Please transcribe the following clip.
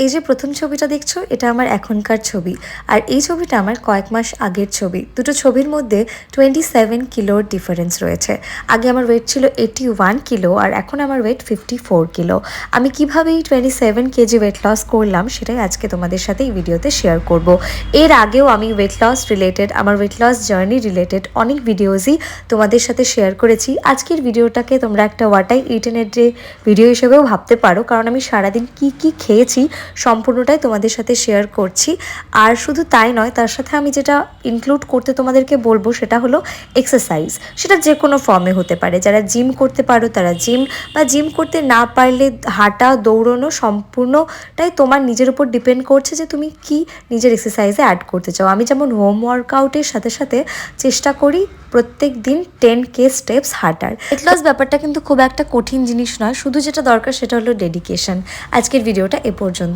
এই যে প্রথম ছবিটা দেখছো এটা আমার এখনকার ছবি আর এই ছবিটা আমার কয়েক মাস আগের ছবি। দুটো ছবির মধ্যে 27 কিলোর ডিফারেন্স রয়েছে। আগে আমার ওয়েট ছিল 81 কিলো আর এখন আমার ওয়েট 54 কিলো। আমি কিভাবে এই 27 কেজি ওয়েট লস করলাম সেটাই আজকে তোমাদের সাথে এই ভিডিওতে শেয়ার করব। এর আগেও আমি ওয়েট লস রিলেটেড, আমার ওয়েট লস জার্নি রিলেটেড অনেক ভিডিওসই তোমাদের সাথে শেয়ার করেছি। আজকের ভিডিওটাকে তোমরা একটা হোয়াট আই ইটেন এর যে ভিডিও হিসেবেও ভাবতে পারো, কারণ আমি সারাদিন কি কি খেয়েছি সম্পূর্ণটাই তোমাদের সাথে শেয়ার করছি। আর শুধু তাই নয়, তার সাথে আমি যেটা ইনক্লুড করতে তোমাদেরকে বলবো সেটা হলো এক্সারসাইজ। সেটা যে কোনো ফর্মে হতে পারে। যারা জিম করতে পারো তারা জিম, বা জিম করতে না পারলে হাঁটা দৌড়ানো সম্পূর্ণটাই তোমার নিজের উপর ডিপেন্ড করছে যে তুমি কি নিজের এক্সারসাইজে অ্যাড করতে চাও। আমি যেমন হোম ওয়ার্কআউটের সাথে সাথে চেষ্টা করি প্রত্যেক দিন 10K স্টেপস হাঁটার। ওয়েট লস ব্যাপারটা কিন্তু খুব একটা কঠিন জিনিস নয়, শুধু যেটা দরকার সেটা হলো ডেডিকেশন। আজকের ভিডিওটা এ পর্যন্ত।